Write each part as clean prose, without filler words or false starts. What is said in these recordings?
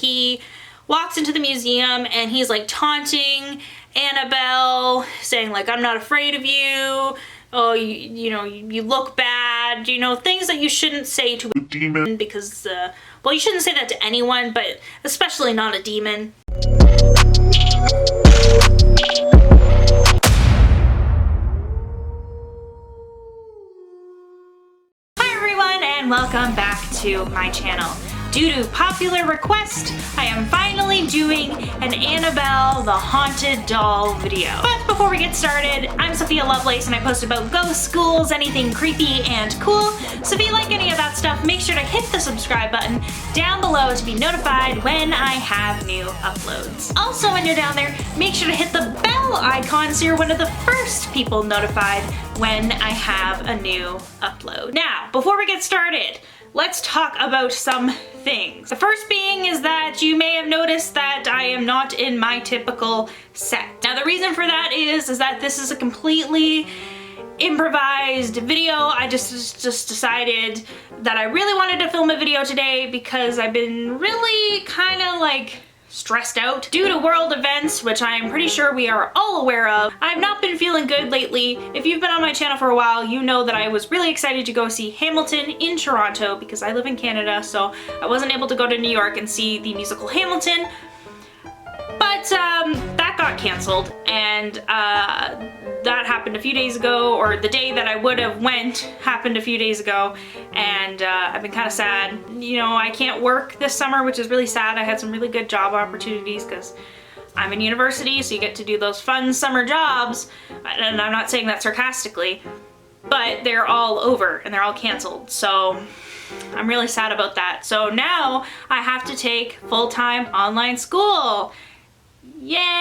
he walks into the museum and he's like taunting Annabelle, saying like, I'm not afraid of you. Oh, you know, you look bad, you know, things that you shouldn't say to a demon because, well, you shouldn't say that to anyone, but especially not a demon. Hi everyone, and welcome back to my channel. Due to popular request, I am finally doing an Annabelle the Haunted Doll video. But before we get started, I'm Sophia Lovelace and I post about ghosts, ghouls, anything creepy and cool. So if you like any of that stuff, make sure to hit the subscribe button down below to be notified when I have new uploads. Also, when you're down there, make sure to hit the bell icon so you're one of the first people notified when I have a new upload. Now, before we get started, let's talk about some things. The first being is that you may have noticed that I am not in my typical set. Now the reason for that is that this is a completely improvised video. I just decided that I really wanted to film a video today because I've been really kind of like stressed out due to world events, which I am pretty sure we are all aware of. I've not been feeling good lately. If you've been on my channel for a while, you know that I was really excited to go see Hamilton in Toronto because I live in Canada, so I wasn't able to go to New York and see the musical Hamilton. But that got canceled, and that happened a few days ago, or the day that I would have went happened a few days ago, and I've been kind of sad. You know, I can't work this summer, which is really sad. I had some really good job opportunities because I'm in university, so you get to do those fun summer jobs, and I'm not saying that sarcastically, but they're all over and they're all canceled, so I'm really sad about that. So now I have to take full-time online school. Yay!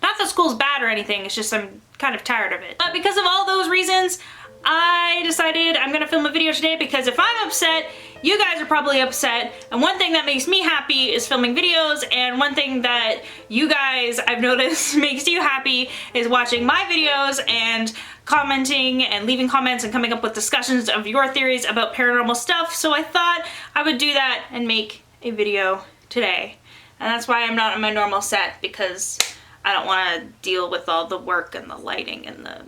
Not that school's bad or anything, it's just I'm kind of tired of it. But because of all those reasons, I decided I'm gonna film a video today because if I'm upset, you guys are probably upset. And one thing that makes me happy is filming videos, and one thing that you guys, I've noticed, makes you happy is watching my videos and commenting and leaving comments and coming up with discussions of your theories about paranormal stuff. So I thought I would do that and make a video today. And that's why I'm not on my normal set, because I don't want to deal with all the work and the lighting and the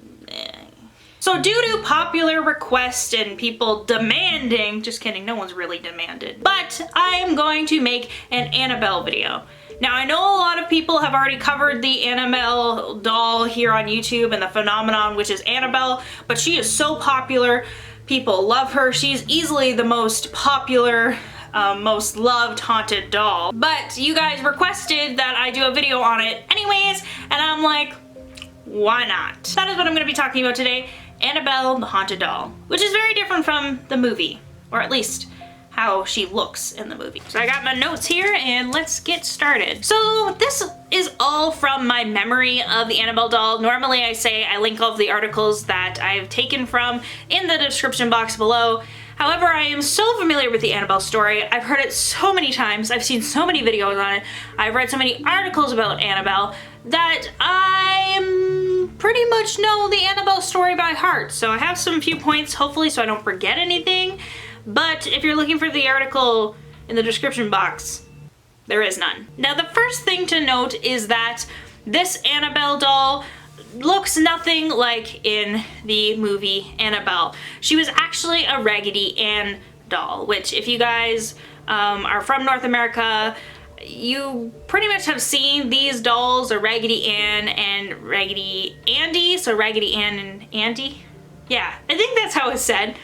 So due to popular request and people demanding, just kidding, no one's really demanded, but I am going to make an Annabelle video. Now I know a lot of people have already covered the Annabelle doll here on YouTube and the phenomenon which is Annabelle, but she is so popular, people love her. She's easily the most popular, most loved haunted doll. But you guys requested that I do a video on it anyways, and I'm like, why not? That is what I'm gonna be talking about today, Annabelle the Haunted Doll, which is very different from the movie, or at least how she looks in the movie. So I got my notes here and let's get started. So this is all from my memory of the Annabelle doll. Normally I say I link all of the articles that I've taken from in the description box below. However, I am so familiar with the Annabelle story. I've heard it so many times. I've seen so many videos on it. I've read so many articles about Annabelle that I pretty much know the Annabelle story by heart. So I have some few points, hopefully, so I don't forget anything. But if you're looking for the article in the description box, there is none. Now, the first thing to note is that this Annabelle doll looks nothing like in the movie Annabelle. She was actually a Raggedy Ann doll, which if you guys are from North America, you pretty much have seen these dolls, or Raggedy Ann and Raggedy Andy, so Raggedy Ann and Andy? Yeah, I think that's how it's said.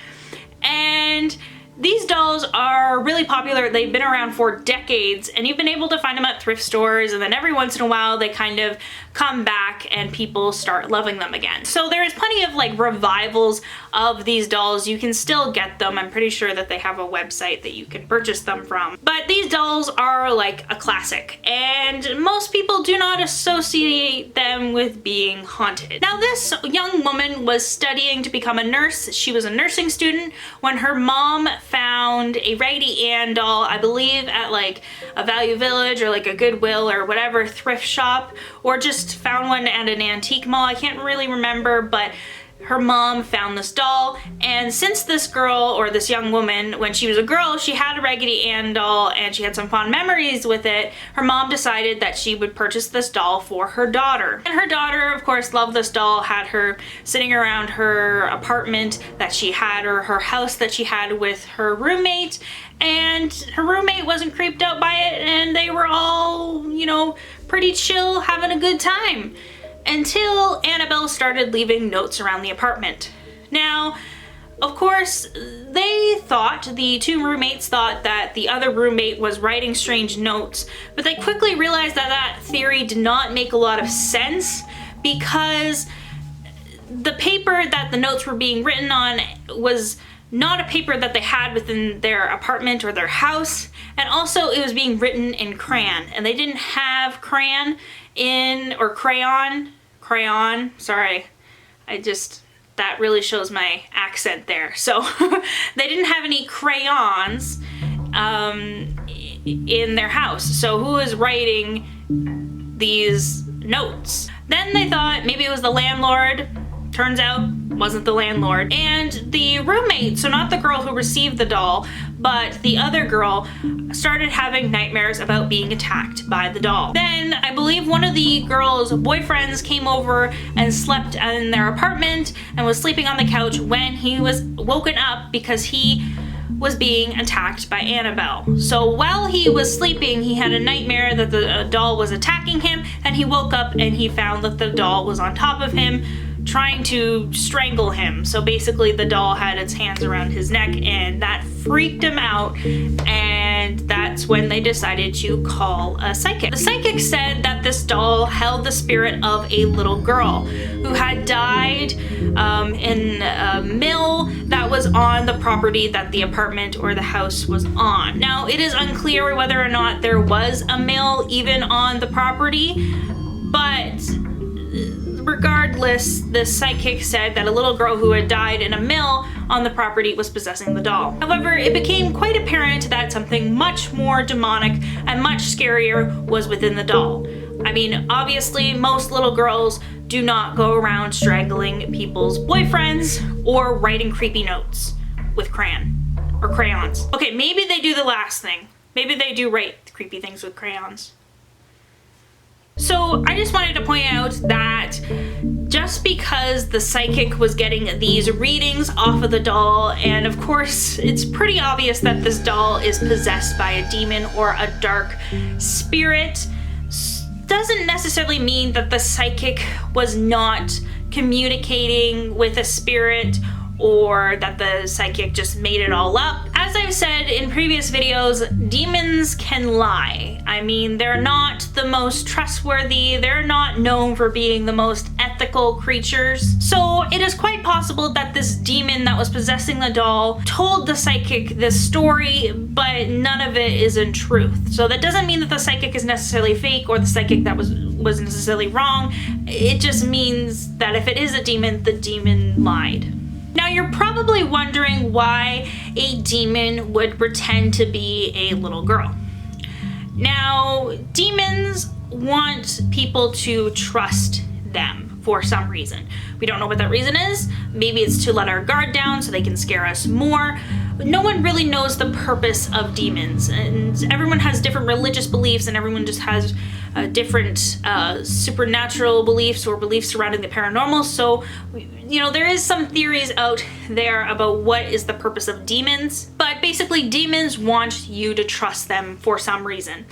And these dolls are really popular. They've been around for decades, and you've been able to find them at thrift stores, and then every once in a while they kind of come back and people start loving them again. So there is plenty of like revivals of these dolls. You can still get them. I'm pretty sure that they have a website that you can purchase them from. But these dolls are like a classic, and most people do not associate them with being haunted. Now, this young woman was studying to become a nurse. She was a nursing student when her mom found a Raggedy Ann doll, I believe at like a Value Village or like a Goodwill or whatever thrift shop, or just found one at an antique mall. I can't really remember, but her mom found this doll, and since this girl, or this young woman, when she was a girl, she had a Raggedy Ann doll and she had some fond memories with it, her mom decided that she would purchase this doll for her daughter. And her daughter, of course, loved this doll, had her sitting around her apartment that she had, or her house that she had with her roommate, and her roommate wasn't creeped out by it, and they were all, you know, pretty chill, having a good time. Until Annabelle started leaving notes around the apartment. Now, of course, the two roommates thought that the other roommate was writing strange notes, but they quickly realized that that theory did not make a lot of sense, because the paper that the notes were being written on was not a paper that they had within their apartment or their house, and also it was being written in crayon, and they didn't have crayon, sorry, that really shows my accent there. So they didn't have any crayons in their house. So who is writing these notes? Then they thought maybe it was the landlord. Turns out, wasn't the landlord. And the roommate, so not the girl who received the doll, but the other girl, started having nightmares about being attacked by the doll. Then I believe one of the girl's boyfriends came over and slept in their apartment and was sleeping on the couch when he was woken up because he was being attacked by Annabelle. So while he was sleeping, he had a nightmare that the doll was attacking him, and he woke up and he found that the doll was on top of him, trying to strangle him. So basically the doll had its hands around his neck, and that freaked him out, and that's when they decided to call a psychic. The psychic said that this doll held the spirit of a little girl who had died in a mill that was on the property that the apartment or the house was on. Now, it is unclear whether or not there was a mill even on the property, but regardless, the psychic said that a little girl who had died in a mill on the property was possessing the doll. However, it became quite apparent that something much more demonic and much scarier was within the doll. I mean, obviously, most little girls do not go around strangling people's boyfriends or writing creepy notes with crayons. Okay, maybe they do the last thing. Maybe they do write creepy things with crayons. So I just wanted to point out that just because the psychic was getting these readings off of the doll, and of course it's pretty obvious that this doll is possessed by a demon or a dark spirit, doesn't necessarily mean that the psychic was not communicating with a spirit, or that the psychic just made it all up. As I've said in previous videos, demons can lie. I mean, they're not the most trustworthy, they're not known for being the most ethical creatures. So it is quite possible that this demon that was possessing the doll told the psychic this story, but none of it is in truth. So that doesn't mean that the psychic is necessarily fake, or the psychic that was necessarily wrong. It just means that if it is a demon, the demon lied. Now, you're probably wondering why a demon would pretend to be a little girl. Now, demons want people to trust them for some reason. We don't know what that reason is. Maybe it's to let our guard down so they can scare us more. No one really knows the purpose of demons, and everyone has different religious beliefs, and everyone just has different supernatural beliefs or beliefs surrounding the paranormal. So, you know, there is some theories out there about what is the purpose of demons, but basically demons want you to trust them for some reason.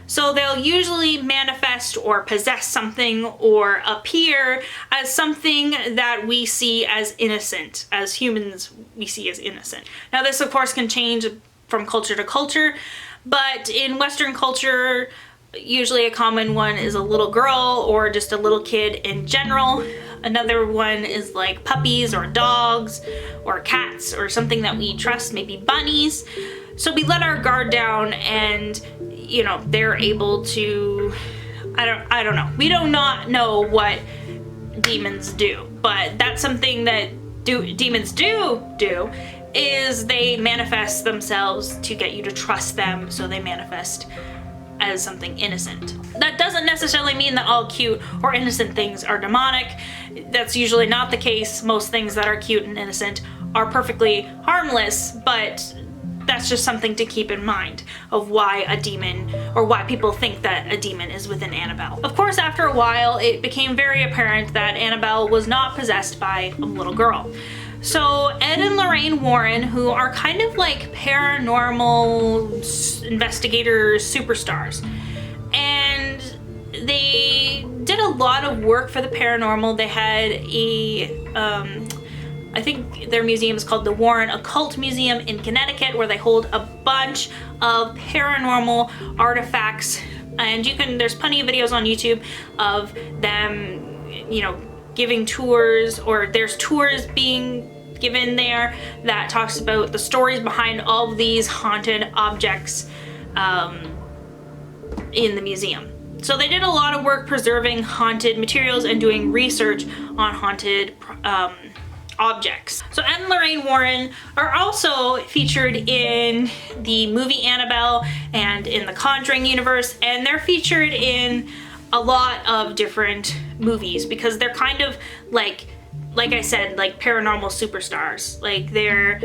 So they'll usually manifest or possess something or appear as something that we see as innocent, as humans we see as innocent. Now, this of course can change from culture to culture, but in Western culture, usually a common one is a little girl or just a little kid in general. Another one is like puppies or dogs or cats or something that we trust, maybe bunnies. So we let our guard down, and you know, they're able to, I don't know. We do not know what demons do, but that's something that demons do is they manifest themselves to get you to trust them. So they manifest as something innocent. That doesn't necessarily mean that all cute or innocent things are demonic. That's usually not the case. Most things that are cute and innocent are perfectly harmless, but that's just something to keep in mind of why a demon, or why people think that a demon is within Annabelle. Of course, after a while, it became very apparent that Annabelle was not possessed by a little girl. So Ed and Lorraine Warren, who are kind of like paranormal investigators superstars, and they did a lot of work for the paranormal. They had I think their museum is called the Warren Occult Museum in Connecticut, where they hold a bunch of paranormal artifacts. And there's plenty of videos on YouTube of them, you know, giving tours, or there's tours being given there that talks about the stories behind all of these haunted objects in the museum. So they did a lot of work preserving haunted materials and doing research on haunted objects. So Ed and Lorraine Warren are also featured in the movie Annabelle and in the Conjuring universe, and they're featured in a lot of different movies because they're kind of like I said, like paranormal superstars. Like they're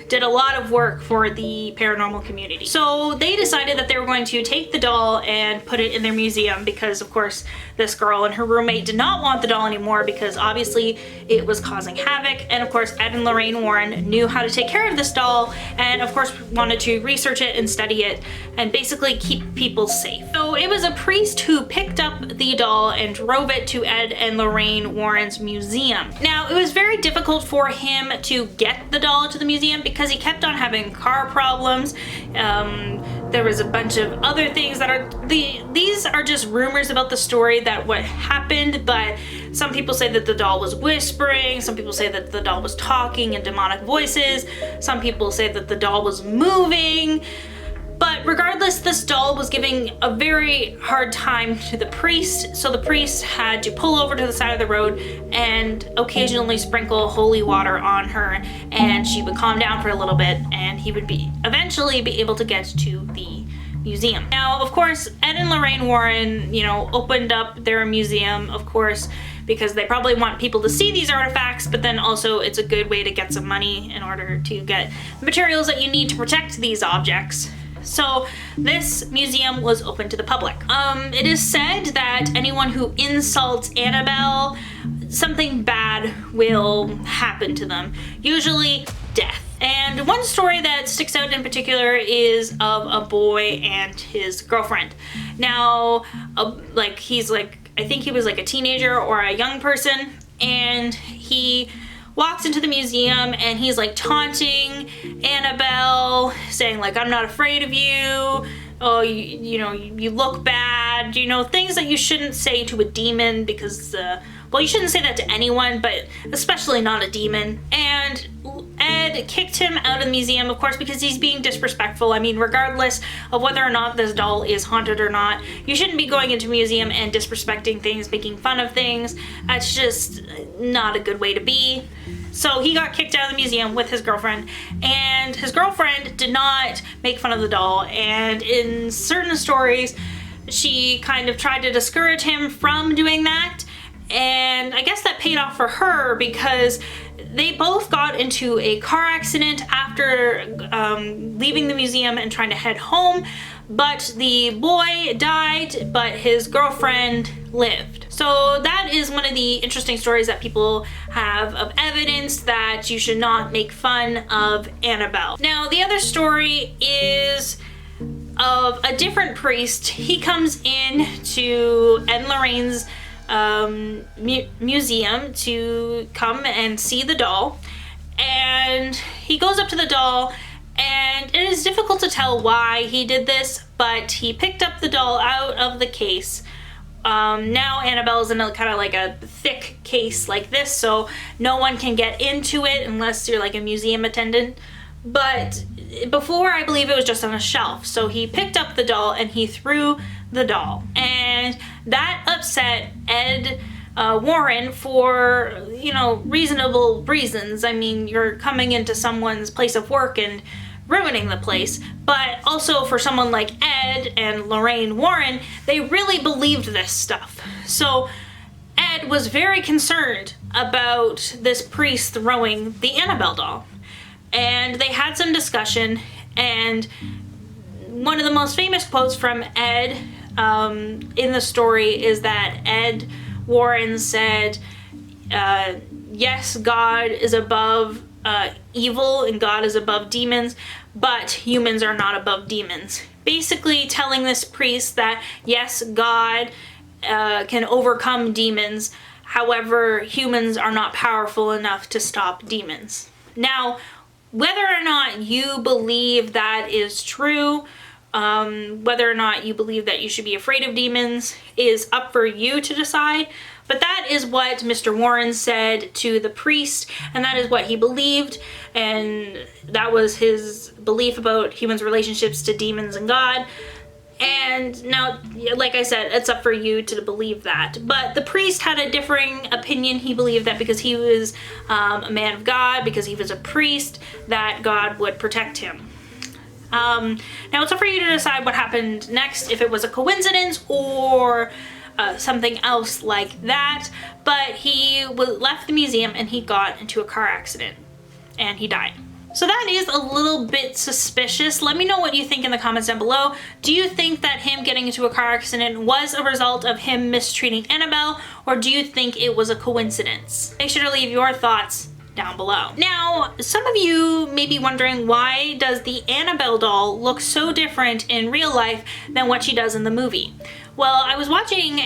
did a lot of work for the paranormal community. So they decided that they were going to take the doll and put it in their museum because, of course, this girl and her roommate did not want the doll anymore because obviously it was causing havoc. And of course, Ed and Lorraine Warren knew how to take care of this doll and of course wanted to research it and study it and basically keep people safe. So it was a priest who picked up the doll and drove it to Ed and Lorraine Warren's museum. Now, it was very difficult for him to get the doll to the museum because he kept on having car problems. There was a bunch of other things that are, these are just rumors about the story that what happened, but some people say that the doll was whispering, some people say that the doll was talking in demonic voices, some people say that the doll was moving. But regardless, this doll was giving a very hard time to the priest, so the priest had to pull over to the side of the road and occasionally sprinkle holy water on her, and she would calm down for a little bit, and he would eventually be able to get to the museum. Now, of course, Ed and Lorraine Warren, you know, opened up their museum, of course, because they probably want people to see these artifacts, but then also it's a good way to get some money in order to get materials that you need to protect these objects. So this museum was open to the public. It is said that anyone who insults Annabelle, something bad will happen to them, usually death. And one story that sticks out in particular is of a boy and his girlfriend. Now, I think he was like a teenager or a young person, and he walks into the museum and he's like taunting Annabelle, saying like, I'm not afraid of you, oh, you know, you look bad, you know, things that you shouldn't say to a demon because, well, you shouldn't say that to anyone, but especially not a demon. And Ed kicked him out of the museum, of course, because he's being disrespectful. I mean, regardless of whether or not this doll is haunted or not, you shouldn't be going into a museum and disrespecting things, making fun of things. That's just not a good way to be. So he got kicked out of the museum with his girlfriend, and his girlfriend did not make fun of the doll, and in certain stories, she kind of tried to discourage him from doing that, and I guess that paid off for her because they both got into a car accident after leaving the museum and trying to head home, but the boy died, but his girlfriend lived. So that is one of the interesting stories that people have of evidence that you should not make fun of Annabelle. Now, the other story is of a different priest. He comes in to Ed and Lorraine's museum to come and see the doll, and he goes up to the doll, and it is difficult to tell why he did this, but he picked up the doll out of the case. Now Annabelle is in a kind of like a thick case like this, so no one can get into it unless you're like a museum attendant. But before, I believe it was just on a shelf. So he picked up the doll and he threw the doll, and that upset Ed Warren for, you know, reasonable reasons. I mean, you're coming into someone's place of work and ruining the place, but also for someone like Ed and Lorraine Warren, they really believed this stuff. So Ed was very concerned about this priest throwing the Annabelle doll. And they had some discussion, and one of the most famous quotes from Ed in the story is that Ed Warren said, yes, God is above evil and God is above demons, but humans are not above demons. Basically telling this priest that yes, God can overcome demons, however, humans are not powerful enough to stop demons. Now, whether or not you believe that is true, whether or not you believe that you should be afraid of demons is up for you to decide, but that is what Mr. Warren said to the priest, and that is what he believed, and that was his belief about humans' relationships to demons and God. And now, like I said, it's up for you to believe that. But the priest had a differing opinion. He believed that because he was a man of God, because he was a priest, that God would protect him. Now it's up for you to decide what happened next, if it was a coincidence or something else like that. But he left the museum and he got into a car accident and he died. So that is a little bit suspicious. Let me know what you think in the comments down below. Do you think that him getting into a car accident was a result of him mistreating Annabelle, or do you think it was a coincidence? Make sure to leave your thoughts down below. Now, some of you may be wondering, why does the Annabelle doll look so different in real life than what she does in the movie? Well, I was watching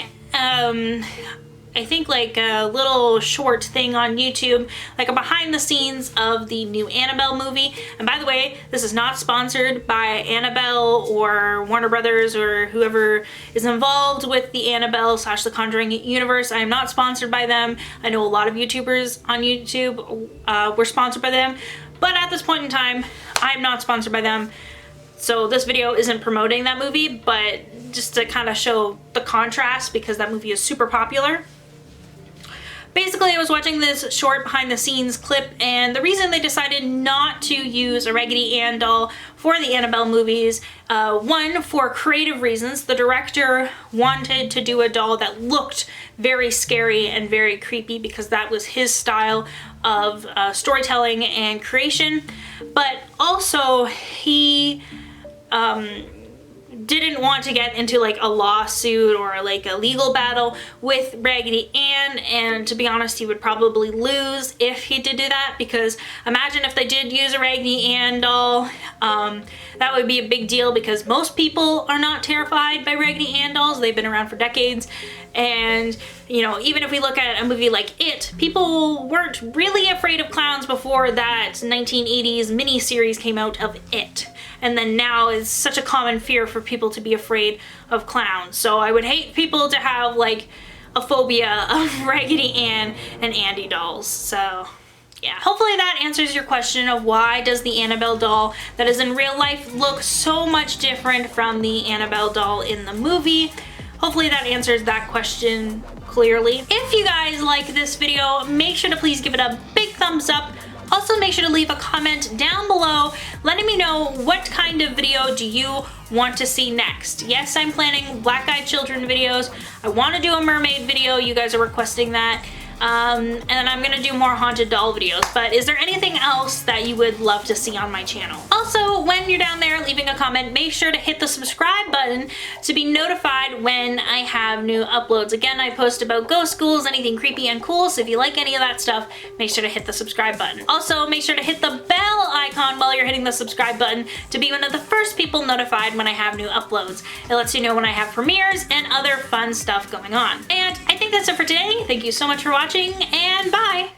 I think like a little short thing on YouTube, like a behind the scenes of the new Annabelle movie. And by the way, this is not sponsored by Annabelle or Warner Brothers or whoever is involved with the Annabelle / the Conjuring universe. I am not sponsored by them. I know a lot of YouTubers on YouTube were sponsored by them, but at this point in time, I'm not sponsored by them. So this video isn't promoting that movie, but just to kind of show the contrast, because that movie is super popular. Basically, I was watching this short behind the scenes clip, and the reason they decided not to use a Raggedy Ann doll for the Annabelle movies, one, for creative reasons. The director wanted to do a doll that looked very scary and very creepy because that was his style of storytelling and creation, but also he didn't want to get into like a lawsuit or like a legal battle with Raggedy Ann, and to be honest, he would probably lose if he did do that, because imagine if they did use a Raggedy Ann doll, that would be a big deal because most people are not terrified by Raggedy Ann dolls. They've been around for decades, and you know, even if we look at a movie like It, people weren't really afraid of clowns before that 1980s miniseries came out of It. And then now it's such a common fear for people to be afraid of clowns. So I would hate people to have like a phobia of Raggedy Ann and Andy dolls. So yeah, hopefully that answers your question of why does the Annabelle doll that is in real life look so much different from the Annabelle doll in the movie. Hopefully that answers that question clearly. If you guys like this video, make sure to please give it a big thumbs up. Also, make sure to leave a comment down below letting me know what kind of video do you want to see next. Yes, I'm planning black-eyed children videos. I want to do a mermaid video. You guys are requesting that. And then I'm gonna do more haunted doll videos, but is there anything else that you would love to see on my channel? Also, when you're down there leaving a comment, make sure to hit the subscribe button to be notified when I have new uploads. Again, I post about ghost schools, anything creepy and cool, so if you like any of that stuff, make sure to hit the subscribe button. Also, make sure to hit the bell icon while you're hitting the subscribe button to be one of the first people notified when I have new uploads. It lets you know when I have premieres and other fun stuff going on. And I think that's it for today. Thank you so much for watching, and bye!